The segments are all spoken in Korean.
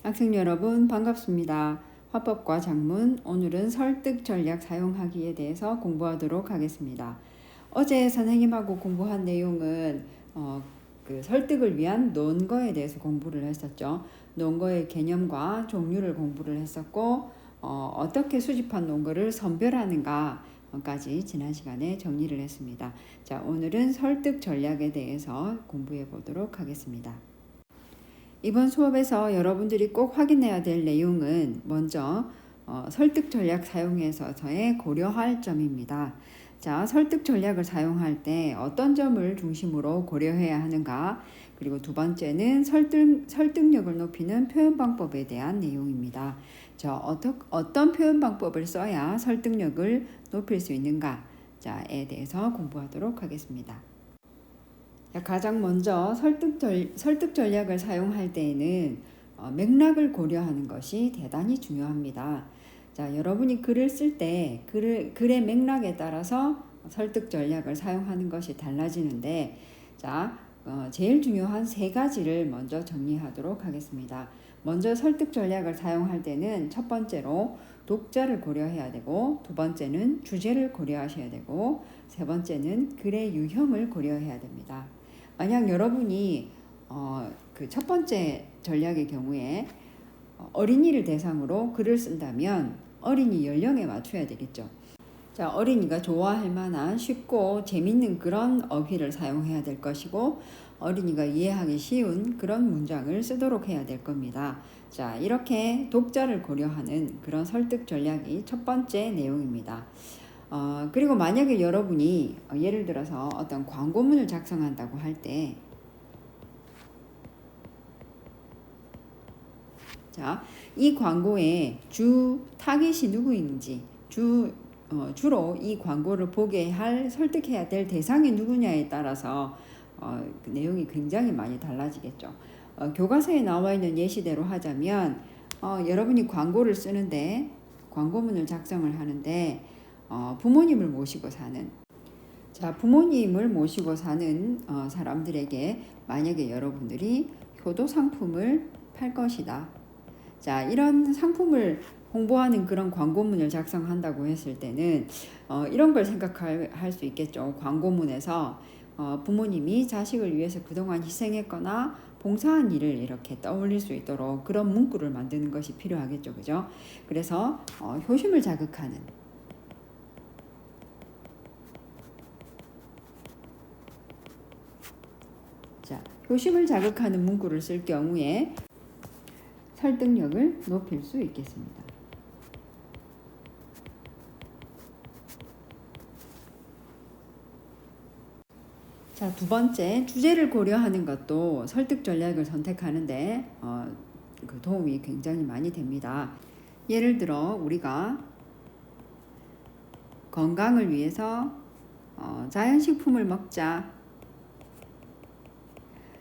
학생 여러분 반갑습니다. 화법과 작문, 오늘은 설득 전략 사용하기에 대해서 공부하도록 하겠습니다. 어제 선생님하고 공부한 내용은 그 설득을 위한 논거에 대해서 공부를 했었죠. 논거의 개념과 종류를 공부를 했었고 어떻게 수집한 논거를 선별하는가까지 지난 시간에 정리를 했습니다. 자, 오늘은 설득 전략에 대해서 공부해 보도록 하겠습니다. 이번 수업에서 여러분들이 꼭 확인해야 될 내용은 먼저 설득 전략 사용에서의 고려할 점입니다. 자, 설득 전략을 사용할 때 어떤 점을 중심으로 고려해야 하는가? 그리고 두 번째는 설득력을 높이는 표현 방법에 대한 내용입니다. 자, 어떤 표현 방법을 써야 설득력을 높일 수 있는가에 대해서 공부하도록 하겠습니다. 가장 먼저 설득 전략을 사용할 때에는 맥락을 고려하는 것이 대단히 중요합니다. 자, 여러분이 글을 쓸 때 글의 맥락에 따라서 설득 전략을 사용하는 것이 달라지는데, 자, 제일 중요한 세 가지를 먼저 정리하도록 하겠습니다. 먼저 설득 전략을 사용할 때는 첫 번째로 독자를 고려해야 되고, 두 번째는 주제를 고려하셔야 되고, 세 번째는 글의 유형을 고려해야 됩니다. 만약 여러분이 그 첫 번째 전략의 경우에 어린이를 대상으로 글을 쓴다면 어린이 연령에 맞춰야 되겠죠. 자, 어린이가 좋아할 만한 쉽고 재밌는 그런 어휘를 사용해야 될 것이고, 어린이가 이해하기 쉬운 그런 문장을 쓰도록 해야 될 겁니다. 자, 이렇게 독자를 고려하는 그런 설득 전략이 첫 번째 내용입니다. 그리고 만약에 여러분이 예를 들어서 어떤 광고문을 작성한다고 할 때, 자, 이 광고의 주 타깃이 누구인지, 주로 이 광고를 보게 할 설득해야 될 대상이 누구냐에 따라서 그 내용이 굉장히 많이 달라지겠죠. 교과서에 나와 있는 예시대로 하자면 여러분이 광고를 쓰는데, 광고문을 작성을 하는데 부모님을 모시고 사는, 자, 부모님을 모시고 사는 사람들에게 만약에 여러분들이 효도 상품을 팔 것이다. 자, 이런 상품을 홍보하는 그런 광고문을 작성한다고 했을 때는 이런 걸 생각할 수 있겠죠. 광고문에서 부모님이 자식을 위해서 그동안 희생했거나 봉사한 일을 이렇게 떠올릴 수 있도록 그런 문구를 만드는 것이 필요하겠죠. 그죠? 그래서 효심을 자극하는, 자, 효심을 자극하는 문구를 쓸 경우에 설득력을 높일 수 있겠습니다. 자, 두 번째, 주제를 고려하는 것도 설득 전략을 선택하는데 그 도움이 굉장히 많이 됩니다. 예를 들어 우리가 건강을 위해서 자연식품을 먹자,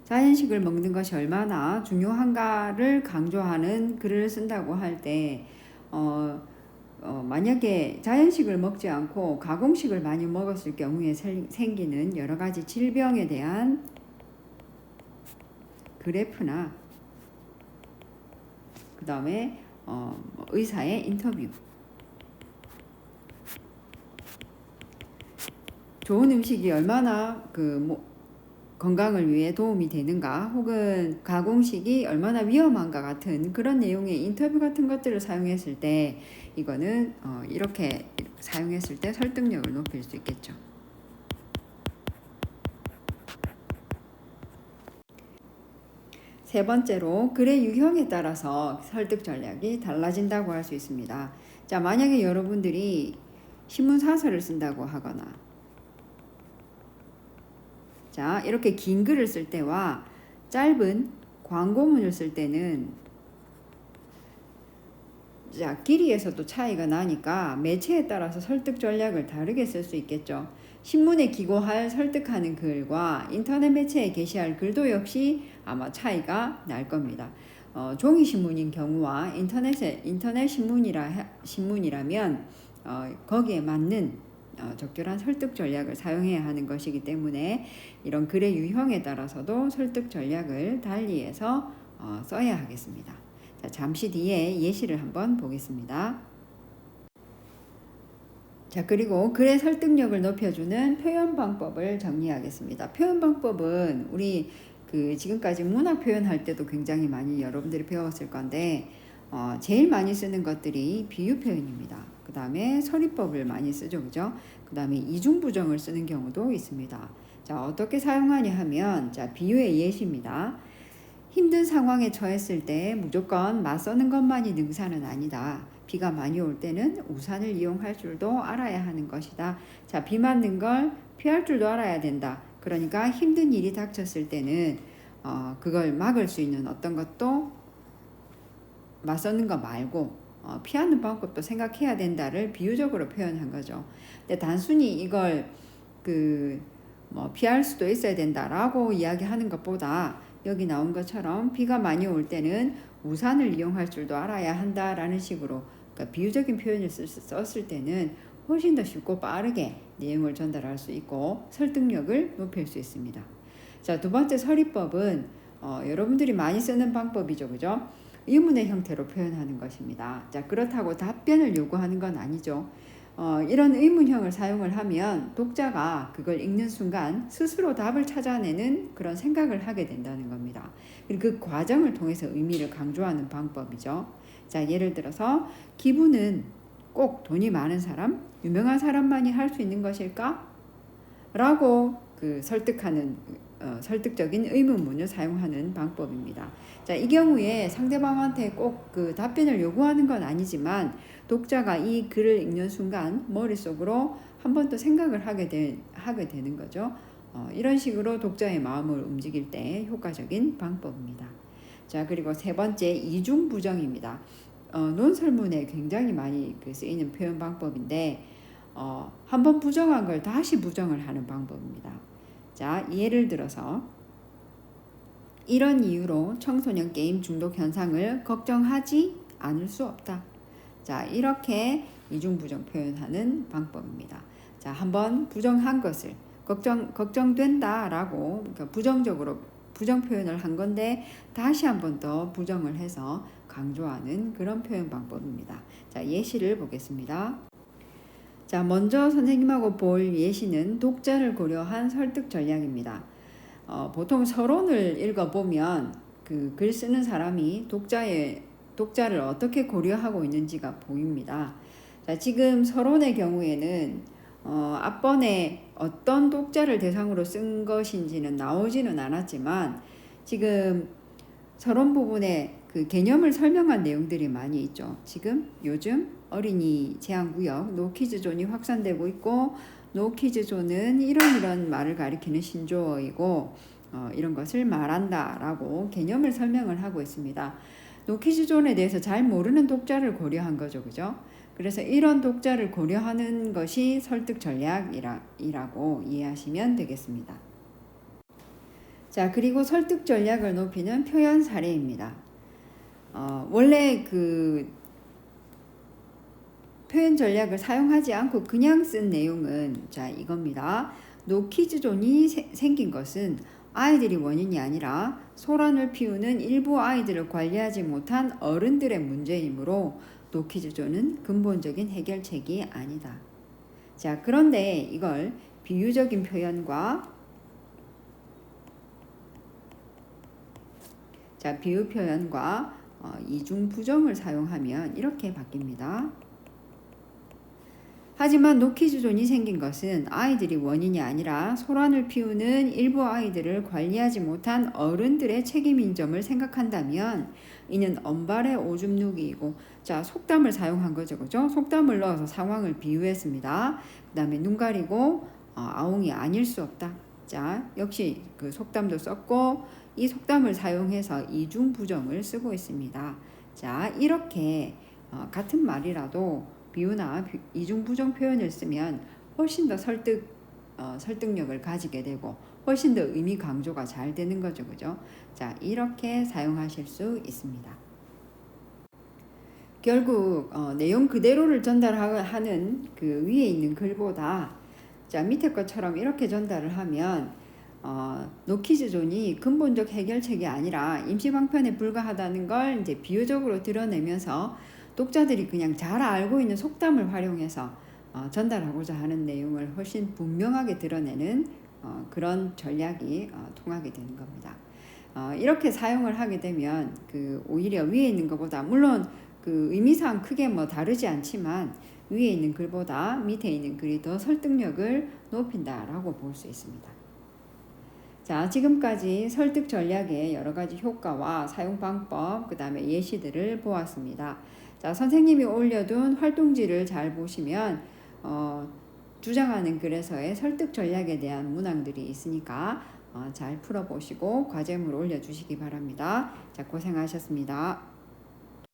자연식을 먹는 것이 얼마나 중요한가를 강조하는 글을 쓴다고 할 때 만약에 자연식을 먹지 않고 가공식을 많이 먹었을 경우에 생기는 여러 가지 질병에 대한 그래프나 그 다음에 의사의 인터뷰, 좋은 음식이 얼마나 건강을 위해 도움이 되는가, 혹은 가공식이 얼마나 위험한가 같은 그런 내용의 인터뷰 같은 것들을 사용했을 때 이거는 이렇게 사용했을 때 설득력을 높일 수 있겠죠. 세 번째로 글의 유형에 따라서 설득 전략이 달라진다고 할 수 있습니다. 자, 만약에 여러분들이 신문 사설을 쓴다고 하거나, 자, 이렇게 긴 글을 쓸 때와 짧은 광고문을 쓸 때는, 자, 길이에서도 차이가 나니까 매체에 따라서 설득 전략을 다르게 쓸 수 있겠죠. 신문에 기고할 설득하는 글과 인터넷 매체에 게시할 글도 역시 아마 차이가 날 겁니다. 종이 신문인 경우와 인터넷 신문이라면 거기에 맞는 적절한 설득 전략을 사용해야 하는 것이기 때문에 이런 글의 유형에 따라서도 설득 전략을 달리해서 써야 하겠습니다. 자, 잠시 뒤에 예시를 한번 보겠습니다. 자, 그리고 글의 설득력을 높여주는 표현 방법을 정리하겠습니다. 표현 방법은 우리 지금까지 문학 표현할 때도 굉장히 많이 여러분들이 배웠을 건데, 제일 많이 쓰는 것들이 비유 표현입니다. 그 다음에 서리법을 많이 쓰죠, 그죠? 그 다음에 이중부정을 쓰는 경우도 있습니다. 자, 어떻게 사용하냐 하면, 자, 비유의 예시입니다. 힘든 상황에 처했을 때 무조건 맞서는 것만이 능사는 아니다. 비가 많이 올 때는 우산을 이용할 줄도 알아야 하는 것이다. 자, 비 맞는 걸 피할 줄도 알아야 된다. 그러니까 힘든 일이 닥쳤을 때는 그걸 막을 수 있는 어떤 것도 맞서는 거 말고 피하는 방법도 생각해야 된다를 비유적으로 표현한 거죠. 근데 단순히 이걸 피할 수도 있어야 된다라고 이야기하는 것보다 여기 나온 것처럼 비가 많이 올 때는 우산을 이용할 줄도 알아야 한다라는 식으로, 그러니까 비유적인 표현을 썼을 때는 훨씬 더 쉽고 빠르게 내용을 전달할 수 있고 설득력을 높일 수 있습니다. 자, 두 번째 서리법은 여러분들이 많이 쓰는 방법이죠, 그죠? 의문의 형태로 표현하는 것입니다. 자, 그렇다고 답변을 요구하는 건 아니죠. 이런 의문형을 사용을 하면 독자가 그걸 읽는 순간 스스로 답을 찾아내는 그런 생각을 하게 된다는 겁니다. 그리고 그 과정을 통해서 의미를 강조하는 방법이죠. 자, 예를 들어서 기부는 꼭 돈이 많은 사람, 유명한 사람만이 할 수 있는 것일까? 라고 설득하는 설득적인 의문문을 사용하는 방법입니다. 자, 이 경우에 상대방한테 꼭 답변을 요구하는 건 아니지만 독자가 이 글을 읽는 순간 머릿속으로 한 번 더 생각을 하게 되는 거죠. 이런 식으로 독자의 마음을 움직일 때 효과적인 방법입니다. 자, 그리고 세 번째 이중부정입니다. 논설문에 굉장히 많이 쓰이는 표현 방법인데 한번 부정한 걸 다시 부정을 하는 방법입니다. 자, 예를 들어서 이런 이유로 청소년 게임 중독 현상을 걱정하지 않을 수 없다. 자, 이렇게 이중부정 표현하는 방법입니다. 자, 한번 부정한 것을 걱정된다라고 그러니까 부정적으로 부정 표현을 한 건데 다시 한번 더 부정을 해서 강조하는 그런 표현 방법입니다. 자, 예시를 보겠습니다. 자, 먼저 선생님하고 볼 예시는 독자를 고려한 설득 전략입니다. 보통 서론을 읽어보면 글 쓰는 사람이 독자를 어떻게 고려하고 있는지가 보입니다. 자, 지금 서론의 경우에는 앞번에 어떤 독자를 대상으로 쓴 것인지는 나오지는 않았지만 지금 서론 부분에 개념을 설명한 내용들이 많이 있죠. 지금 요즘 어린이 제한구역 노키즈존이 확산되고 있고 노키즈존은 이런 말을 가리키는 신조어이고 이런 것을 말한다라고 개념을 설명을 하고 있습니다. 노키즈존에 대해서 잘 모르는 독자를 고려한 거죠, 그죠? 그래서 이런 독자를 고려하는 것이 설득 전략이라고 이해하시면 되겠습니다. 자, 그리고 설득 전략을 높이는 표현 사례입니다. 원래 표현 전략을 사용하지 않고 그냥 쓴 내용은 자, 이겁니다. 노키즈존이 생긴 것은 아이들이 원인이 아니라 소란을 피우는 일부 아이들을 관리하지 못한 어른들의 문제이므로 노키즈존은 근본적인 해결책이 아니다. 자, 그런데 이걸 비유적인 표현과 비유 표현과 이중 부정을 사용하면 이렇게 바뀝니다. 하지만 노키즈존이 생긴 것은 아이들이 원인이 아니라 소란을 피우는 일부 아이들을 관리하지 못한 어른들의 책임인 점을 생각한다면 이는 언발의 오줌 누기이고, 자, 속담을 사용한 거죠, 그죠? 속담을 넣어서 상황을 비유했습니다. 그 다음에 눈 가리고 아웅이 아닐 수 없다. 자, 역시 속담도 썼고 이 속담을 사용해서 이중 부정을 쓰고 있습니다. 자, 이렇게 같은 말이라도 비유나 이중 부정 표현을 쓰면 훨씬 더 설득력을 가지게 되고 훨씬 더 의미 강조가 잘 되는 거죠, 그죠? 자, 이렇게 사용하실 수 있습니다. 결국 내용 그대로를 전달하는 위에 있는 글보다 자, 밑에 것처럼 이렇게 전달을 하면 노키즈 존이 근본적 해결책이 아니라 임시 방편에 불과하다는 걸 이제 비유적으로 드러내면서 독자들이 그냥 잘 알고 있는 속담을 활용해서 전달하고자 하는 내용을 훨씬 분명하게 드러내는 그런 전략이 통하게 되는 겁니다. 이렇게 사용을 하게 되면 오히려 위에 있는 것보다 물론 의미상 크게 뭐 다르지 않지만 위에 있는 글보다 밑에 있는 글이 더 설득력을 높인다라고 볼 수 있습니다. 자, 지금까지 설득 전략의 여러 가지 효과와 사용 방법, 그 다음에 예시들을 보았습니다. 자, 선생님이 올려둔 활동지를 잘 보시면 주장하는 글에서의 설득 전략에 대한 문항들이 있으니까 잘 풀어보시고 과제물 올려주시기 바랍니다. 자, 고생하셨습니다.